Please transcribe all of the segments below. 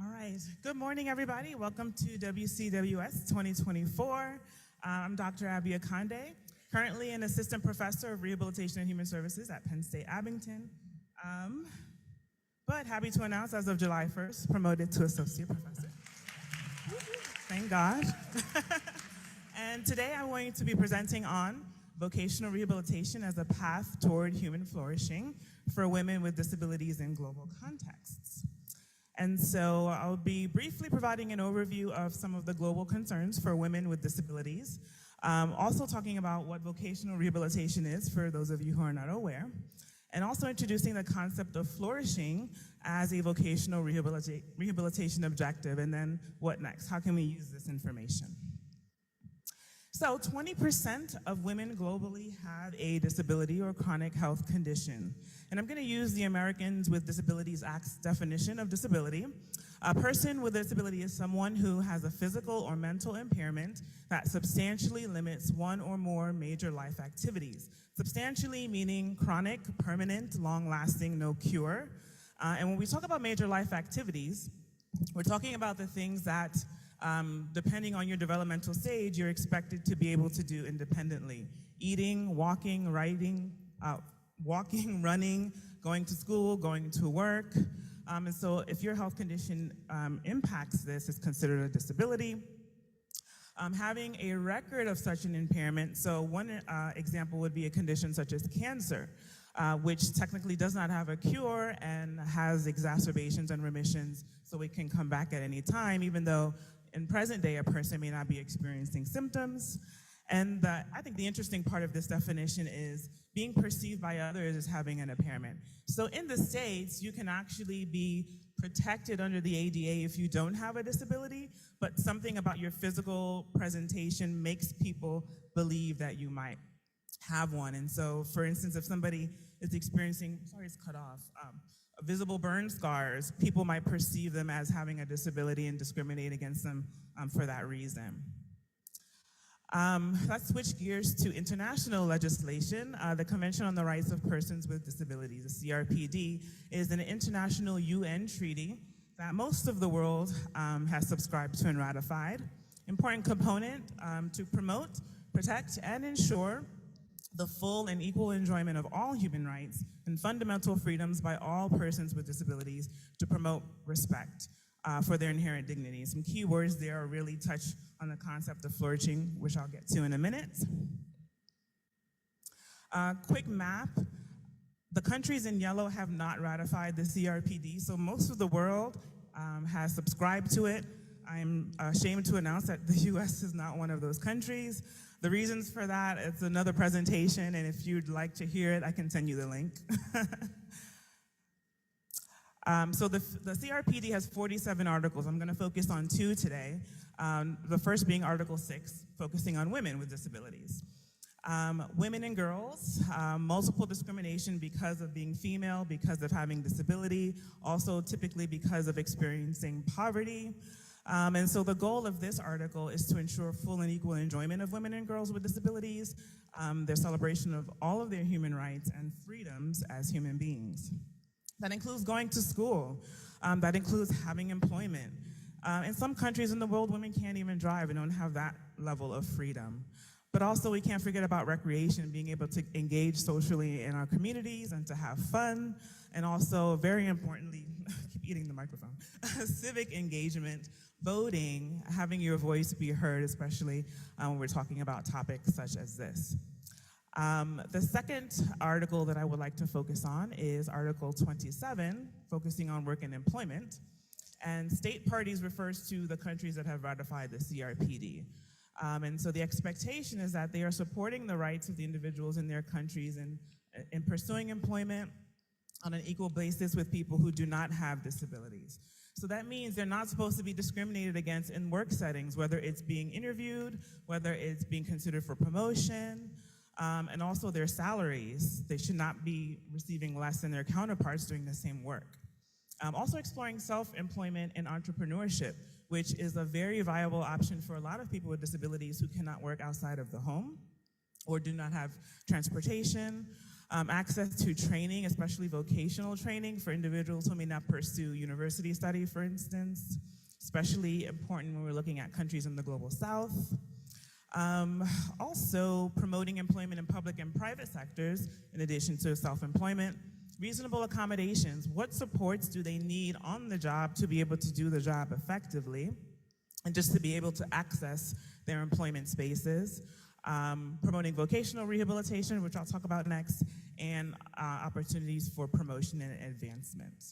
All right. Good morning, everybody. Welcome to WCWS 2024. I'm Dr. Abby Akande, currently an assistant professor of rehabilitation and human services at Penn State Abington. But happy to announce, as of July 1st, promoted to associate professor. Thank God. And today I'm going to be presenting on vocational rehabilitation as a path toward human flourishing for women with disabilities in global contexts. And so I'll be briefly providing an overview of some of the global concerns for women with disabilities, also talking about what vocational rehabilitation is for those of you who are not aware, and also introducing the concept of flourishing as a vocational rehabilitation objective, and then what next? How can we use this information? So 20% of women globally have a disability or chronic health condition. And I'm going to use the Americans with Disabilities Act's definition of disability. A person with a disability is someone who has a physical or mental impairment that substantially limits one or more major life activities. Substantially meaning chronic, permanent, long-lasting, no cure. And when we talk about major life activities, we're talking about the things that depending on your developmental stage, you're expected to be able to do independently. Eating, walking, running, going to school, going to work. And so if your health condition impacts this, it's considered a disability. Having a record of such an impairment, so one example would be a condition such as cancer, which technically does not have a cure and has exacerbations and remissions, so it can come back at any time, even though in present day, a person may not be experiencing symptoms. And I think the interesting part of this definition is being perceived by others as having an impairment. So in the States, you can actually be protected under the ADA if you don't have a disability, but something about your physical presentation makes people believe that you might have one. And so, for instance, if somebody is experiencing, sorry, it's cut off, visible burn scars, people might perceive them as having a disability and discriminate against them for that reason. Let's switch gears to international legislation. The Convention on the Rights of Persons with Disabilities, the CRPD, is an international UN treaty that most of the world has subscribed to and ratified. Important component to promote, protect, and ensure the full and equal enjoyment of all human rights and fundamental freedoms by all persons with disabilities, to promote respect for their inherent dignity. Some key words there are really touch on the concept of flourishing, which I'll get to in a minute. Quick map. The countries in yellow have not ratified the CRPD, so most of the world has subscribed to it. I'm ashamed to announce that the US is not one of those countries. The reasons for that, it's another presentation, and if you'd like to hear it, I can send you the link. So the CRPD has 47 articles. I'm going to focus on 2 today. The first being Article 6, focusing on women with disabilities. Women and girls, multiple discrimination because of being female, because of having disability, also typically because of experiencing poverty. And so the goal of this article is to ensure full and equal enjoyment of women and girls with disabilities, their celebration of all of their human rights and freedoms as human beings. That includes going to school. That includes having employment. In some countries in the world, women can't even drive and don't have that level of freedom. But also, we can't forget about recreation, being able to engage socially in our communities and to have fun. And also, very importantly, keep eating the microphone, civic engagement, voting, having your voice be heard, especially when we're talking about topics such as this. The second article that I would like to focus on is Article 27, focusing on work and employment. And state parties refers to the countries that have ratified the CRPD. And so the expectation is that they are supporting the rights of the individuals in their countries in pursuing employment on an equal basis with people who do not have disabilities. So that means they're not supposed to be discriminated against in work settings, whether it's being interviewed, whether it's being considered for promotion, and also their salaries. They should not be receiving less than their counterparts doing the same work. Also exploring self-employment and entrepreneurship, which is a very viable option for a lot of people with disabilities who cannot work outside of the home or do not have transportation. Access to training, especially vocational training for individuals who may not pursue university study, for instance, especially important when we're looking at countries in the global south. Also, promoting employment in public and private sectors, in addition to self-employment. Reasonable accommodations. What supports do they need on the job to be able to do the job effectively, and just to be able to access their employment spaces. Promoting vocational rehabilitation, which I'll talk about next, and opportunities for promotion and advancement.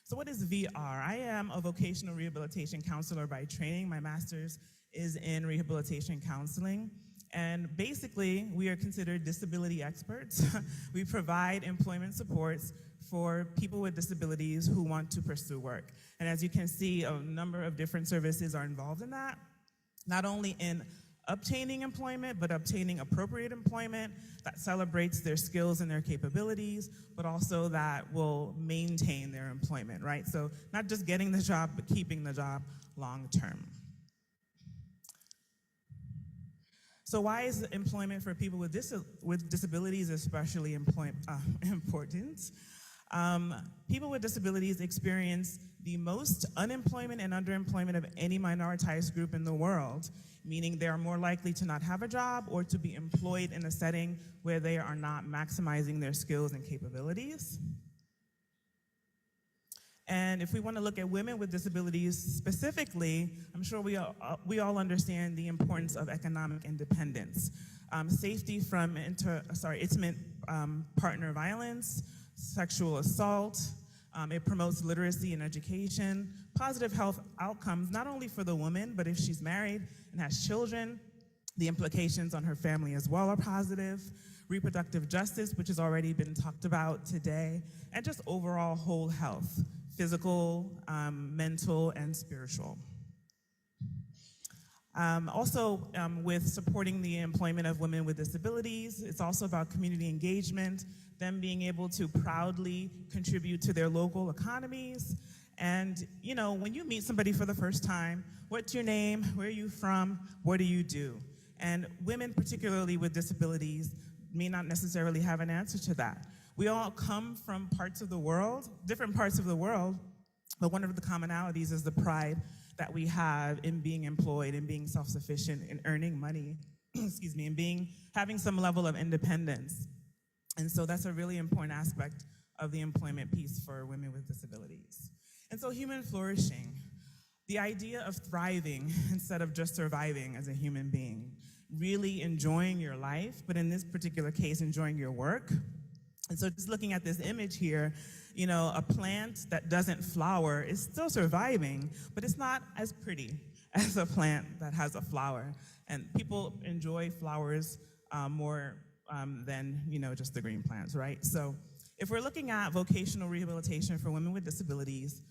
So what is VR? I am a vocational rehabilitation counselor by training. My master's is in rehabilitation counseling. And basically, we are considered disability experts. We provide employment supports for people with disabilities who want to pursue work. And as you can see, a number of different services are involved in that, not only in obtaining employment, but obtaining appropriate employment that celebrates their skills and their capabilities, but also that will maintain their employment, right? So not just getting the job, but keeping the job long term. So why is employment for people with disabilities especially important? People with disabilities experience the most unemployment and underemployment of any minoritized group in the world, meaning they are more likely to not have a job or to be employed in a setting where they are not maximizing their skills and capabilities. And if we want to look at women with disabilities specifically, I'm sure we all understand the importance of economic independence. Safety from intimate partner violence, sexual assault. It promotes literacy and education, positive health outcomes, not only for the woman, but if she's married and has children, the implications on her family as well are positive. Reproductive justice, which has already been talked about today, and just overall whole health, physical, mental, and spiritual. Also, with supporting the employment of women with disabilities, it's also about community engagement, them being able to proudly contribute to their local economies. And, you know, when you meet somebody for the first time, what's your name? Where are you from? What do you do? And women, particularly with disabilities, may not necessarily have an answer to that. We all come from parts of the world, different parts of the world, but one of the commonalities is the pride that we have in being employed and being self-sufficient and earning money, excuse me, and having some level of independence. And so that's a really important aspect of the employment piece for women with disabilities. And so human flourishing, the idea of thriving instead of just surviving as a human being, really enjoying your life, but in this particular case, enjoying your work. And so just looking at this image here, you know, a plant that doesn't flower is still surviving, but it's not as pretty as a plant that has a flower. And people enjoy flowers more than, you know, just the green plants, right? So if we're looking at vocational rehabilitation for women with disabilities,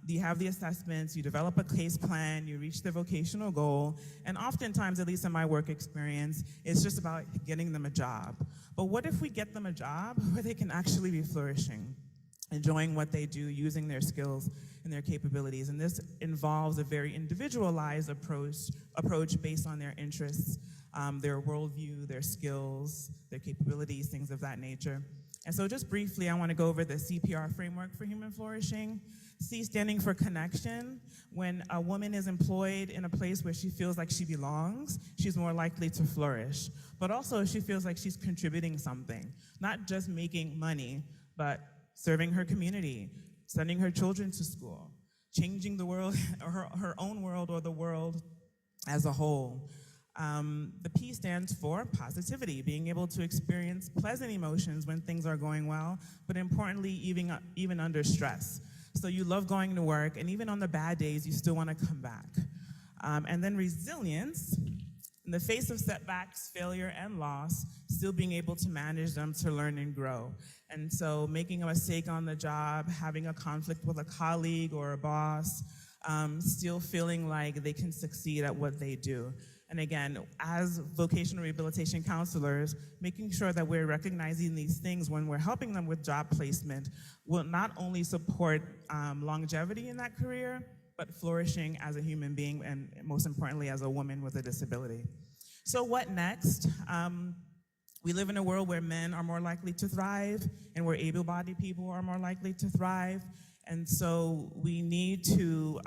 you have the assessments, you develop a case plan, you reach the vocational goal, and oftentimes, at least in my work experience, it's just about getting them a job. But what if we get them a job where they can actually be flourishing, enjoying what they do, using their skills and their capabilities? And this involves a very individualized approach based on their interests, their worldview, their skills, their capabilities, things of that nature. And so just briefly, I want to go over the CPR framework for human flourishing. C standing for connection. When a woman is employed in a place where she feels like she belongs, she's more likely to flourish. But also, she feels like she's contributing something, not just making money, but serving her community, sending her children to school, changing the world, or her own world, or the world as a whole. The P stands for positivity, being able to experience pleasant emotions when things are going well, but importantly, even under stress. So you love going to work, and even on the bad days, you still want to come back. And then resilience, in the face of setbacks, failure, and loss, still being able to manage them to learn and grow. And so making a mistake on the job, having a conflict with a colleague or a boss, still feeling like they can succeed at what they do. And again, as vocational rehabilitation counselors, making sure that we're recognizing these things when we're helping them with job placement will not only support longevity in that career, but flourishing as a human being, and most importantly, as a woman with a disability. So what next? We live in a world where men are more likely to thrive and where able-bodied people are more likely to thrive. And so we need to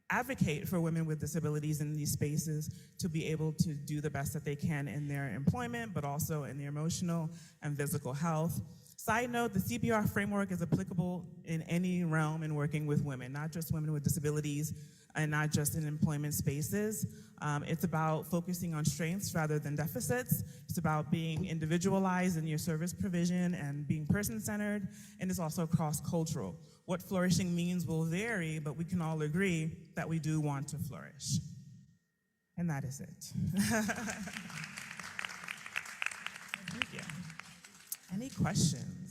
advocate for women with disabilities in these spaces to be able to do the best that they can in their employment, but also in their emotional and physical health. Side note, the CPR framework is applicable in any realm in working with women, not just women with disabilities and not just in employment spaces. It's about focusing on strengths rather than deficits. It's about being individualized in your service provision and being person-centered, and it's also cross-cultural. What flourishing means will vary, but we can all agree that we do want to flourish. And that is it. Thank you. Any questions?